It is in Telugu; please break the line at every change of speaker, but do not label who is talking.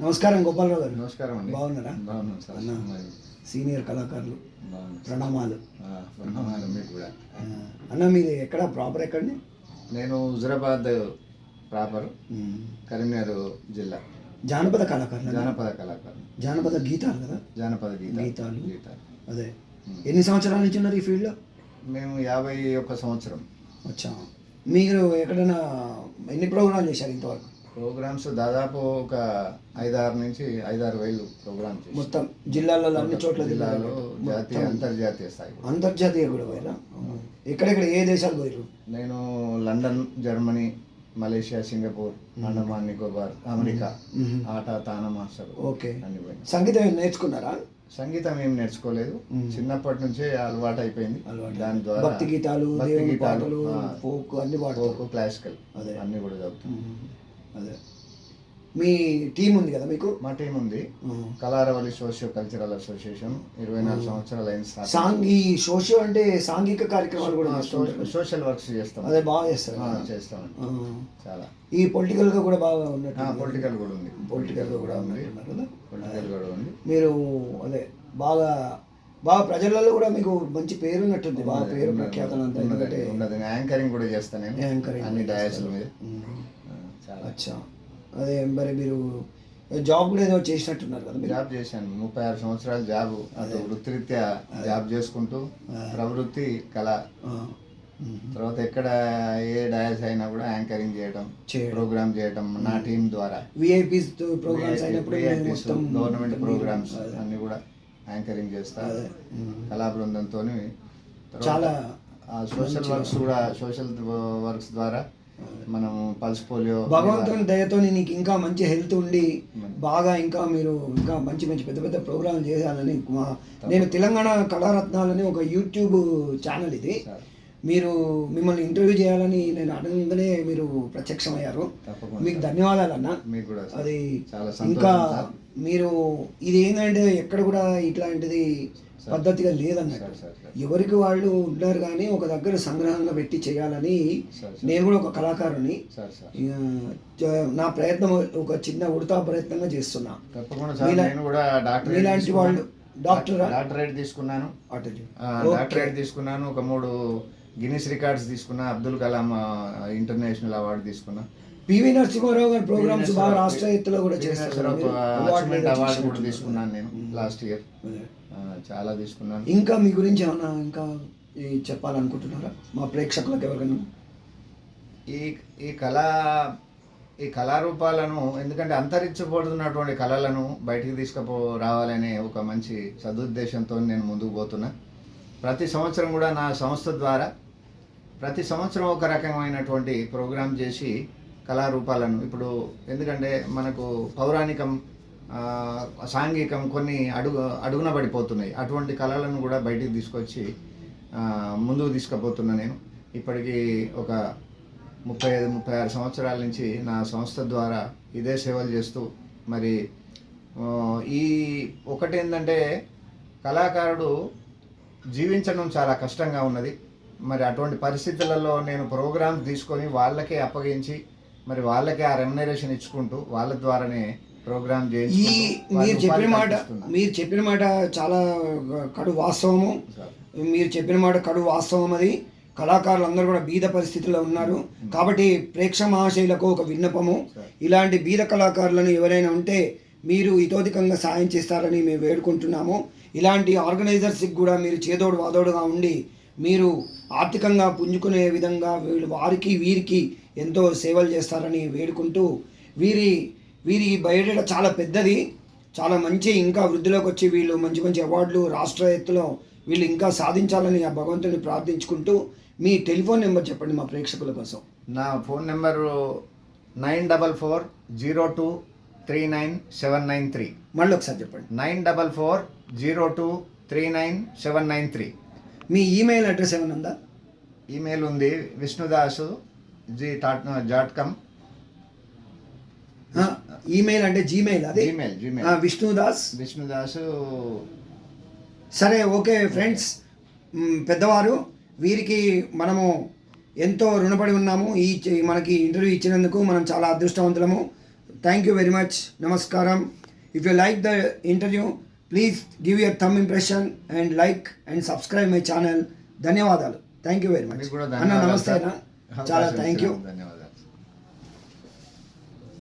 నమస్కారం గోపాలరావు గారు.
నమస్కారం అండి.
బాగున్నారా?
బాగున్నాం సార్.
అన్న
మరి
సీనియర్ కళాకారులు
బాగున్నాం సార్.
ప్రణామాలు.
ప్రణామాలు మీకు కూడా.
అన్న మీది ఎక్కడ ప్రాపర్ ఎక్కడండి?
నేను హుజరాబాద్ ప్రాపర్, కరీంనగర్ జిల్లా.
జానపద కళాకారులు.
జానపద కళాకారు,
జానపద గీతాలు కదా?
జానపద
గీతాలు.
గీతాలు.
అదే ఎన్ని సంవత్సరాల నుంచి ఉన్నారు ఈ ఫీల్డ్లో?
మేము 51 సంవత్సరం.
వచ్చా. మీరు ఎక్కడైనా ఎన్ని ప్రోగ్రాంలు చేశారు ఇంతవరకు?
ప్రోగ్రామ్స్ దాదాపు ఒక 5-6 నుంచి 5-6 వేలు ప్రోగ్రామ్ చేసి
మొత్తం జిల్లాలలో అన్ని చోట్ల
జిల్లాలో జాతీయ అంతర్జాతీయ స్థాయి.
అంతర్జాతీయ కూడా పోయారా? ఎక్కడెక్కడ ఏ దేశాలు పోయారు?
నేను London, Germany, Malaysia, Singapore, Andaman Nicobar, America, ఆట తాన మాస్టర్
ఓకే.
అన్ని పోయినా.
సంగీతం నేర్చుకున్నారా?
సంగీతం ఏం నేర్చుకోలేదు, చిన్నప్పటి నుంచే అలవాటు అయిపోయింది. దాని ద్వారా
భక్తి గీతాలు, దేవుని పాటలు, ఫోక్ అన్ని
ఫోక్, క్లాసికల్
అదే
అన్ని కూడా చదువుతాం.
అదే. మీ టీం ఉంది కదా మీకు?
మా టీం ఉంది, కళారవళి సోషియో కల్చరల్ అసోసియేషన్. 24 సంవత్సరాలు అయింది.
ఈ సోషియో అంటే సాంఘిక కార్యక్రమాలు కూడా
సోషల్ వర్క్స్ చేస్తాం.
అదే బాగా చేస్తారు.
చేస్తాం చాలా.
ఈ పొలిటికల్ గా కూడా బాగా ఉన్నట్టు?
పొలిటికల్ కూడా ఉంది.
పొలిటికల్ గా కూడా ఉంది.
పొలిటికల్ కూడా ఉంది.
మీరు అదే బాగా బాగా ప్రజలలో కూడా మీకు మంచి పేరు ఉన్నట్టుంది, బాగా పేరు ప్రఖ్యాతలు అంతా. ఎందుకంటే
యాంకరింగ్ కూడా చేస్తాను నేను,
యాంకరింగ్
అన్ని డయాస్ల మీద.
అచ్చా. అదే మరి మీరు జాబ్ కూడా ఏదో చేసినట్టున్నారు కదా?
జాబ్ చేశాను 36 సంవత్సరాలు జాబ్. అటు వృత్తిరీత్యా జాబ్ చేసుకుంటూ ప్రవృత్తి కళ. తర్వాత ఎక్కడ ఏ డయాస్ అయినా కూడా యాంకరింగ్ చేయడం, ప్రోగ్రామ్ చేయడం నా టీం ద్వారా.
విఐపీస్ ప్రోగ్రామ్స్ అయినప్పుడు
గవర్నమెంట్ ప్రోగ్రామ్స్ అన్ని కూడా యాంకరింగ్ చేస్తా కళా బృందంతో.
చాలా
సోషల్ వర్క్స్ కూడా, సోషల్ వర్క్స్ ద్వారా మనం పల్స్ పోలియో,
భగవంతుని దయతో నీకు ఇంకా మంచి హెల్త్ ఉండి బాగా ఇంకా మీరు ఇంకా మంచి మంచి పెద్ద పెద్ద ప్రోగ్రాంలు చేయాలని. నేను తెలంగాణ కళారత్నాలని ఒక యూట్యూబ్ ఛానల్ ఇది, మీరు మిమ్మల్ని ఇంటర్వ్యూ చేయాలని నేను అడగగానే మీరు ప్రత్యక్షమయ్యారు. మీకు ధన్యవాదాలు అన్న. అది ఇంకా మీరు ఇది ఏంటంటే ఎక్కడ కూడా ఇట్లాంటిది పద్ధతిగా లేదన్నట్టు, ఎవరికి వాళ్ళు ఉన్నారు కానీ ఒక దగ్గర సంగ్రహంగా పెట్టి చేయాలని. నేను కూడా ఒక కళాకారుని, నా ప్రయత్నం ఒక చిన్న ఉడతా ప్రయత్నంగా చేస్తున్నా. ఇలాంటి వాళ్ళు
డాక్టరేట్ తీసుకున్నాను, డాక్టరేట్ తీసుకున్నాను. ఒక 3 గిన్నిస్ రికార్డ్స్ తీసుకున్నా, అబ్దుల్ కలాం ఇంటర్నేషనల్ అవార్డు తీసుకున్నా.
పివి నరసింహారావు గారి ప్రోగ్రామ్స్ బాగా రాష్ట్ర ఎత్తులో కూడా చేస్తారు.
అవార్డు కూడా తీసుకున్నాను నేను లాస్ట్ ఇయర్, చాలా తీసుకున్నాను.
ఇంకా మీ గురించి ఏమన్నా ఇంకా చెప్పాలనుకుంటున్నారా మా ప్రేక్షకులకు ఎవరికైనా?
ఈ కళారూపాలను, ఎందుకంటే అంతరించిపోతున్నటువంటి కళలను బయటికి రావాలనే ఒక మంచి సదుద్దేశంతో నేను ముందుకు పోతున్నా. ప్రతి సంవత్సరం కూడా నా సంస్థ ద్వారా ప్రతి సంవత్సరం ఒక రకమైనటువంటి ప్రోగ్రాం చేసి కళారూపాలను, ఇప్పుడు ఎందుకంటే మనకు పౌరాణికం, సాంఘికం కొన్ని అడుగున పడిపోతున్నాయి. అటువంటి కళలను కూడా బయటికి తీసుకొచ్చి ముందుకు తీసుకుపోతున్నా నేను. ఇప్పటికీ ఒక 35-36 సంవత్సరాల నుంచి నా సంస్థ ద్వారా ఇదే సేవలు చేస్తూ, మరి ఈ ఒకటేంటంటే కళాకారుడు జీవించడం చాలా కష్టంగా ఉన్నది. మరి అటువంటి పరిస్థితులలో నేను ప్రోగ్రామ్స్ తీసుకొని వాళ్ళకే అప్పగించి, మరి వాళ్ళకే ఆ రెమ్యునరేషన్ ఇచ్చుకుంటూ వాళ్ళ ద్వారానే ప్రోగ్రామ్ చేసి.
మీరు చెప్పిన మాట చాలా కడు వాస్తవము. మీరు చెప్పిన మాట కడు వాస్తవం. అది కళాకారులు అందరూ కూడా బీద పరిస్థితుల్లో ఉన్నారు కాబట్టి ప్రేక్షక మహాశైలకు ఒక విన్నపము, ఇలాంటి బీద కళాకారులను ఎవరైనా ఉంటే మీరు ఇతోధికంగా సాయం చేస్తారని మేము వేడుకుంటున్నాము. ఇలాంటి ఆర్గనైజర్స్కి కూడా మీరు చేదోడు వాదోడుగా ఉండి మీరు ఆర్థికంగా పుంజుకునే విధంగా వారికి వీరికి ఎంతో సేవలు చేస్తారని వేడుకుంటూ, వీరి బయోడేటా చాలా పెద్దది, చాలా మంచి, ఇంకా వృద్ధిలోకి వచ్చి వీళ్ళు మంచి మంచి అవార్డులు రాష్ట్ర ఎత్తులో వీళ్ళు ఇంకా సాధించాలని ఆ భగవంతుని ప్రార్థించుకుంటూ మీ టెలిఫోన్ నెంబర్ చెప్పండి మా ప్రేక్షకుల కోసం.
నా ఫోన్ నెంబరు 9440239793.
మళ్ళీ ఒకసారి చెప్పండి.
9440239793.
మీ ఈమెయిల్ అడ్రస్ ఏమైనా ఉందా?
ఈమెయిల్ ఉంది, visnudasu@gmail.com.
ఈమెయిల్ అంటే జీమెయిల్, అదే
జీమెయిల్ విష్ణుదాసు.
సరే, ఓకే ఫ్రెండ్స్, పెద్దవారు, వీరికి మనము ఎంతో రుణపడి ఉన్నాము. మనకి ఇంటర్వ్యూ ఇచ్చినందుకు మనం చాలా అదృష్టవంతులము. Thank you very much. నమస్కారం. If you like the interview please give your thumb impression and like and subscribe my channel. ధన్యవాదాలు. థ్యాంక్ యూ వెరీ మచ్
మీకు కూడా
అన్న.
ధన్యవాదాలు
నమస్తే
సార్.
అన్న. చాలా
అవకాశం
థ్యాంక్ యూ.
ఇచ్చినందుకు ధన్యవాదాలు.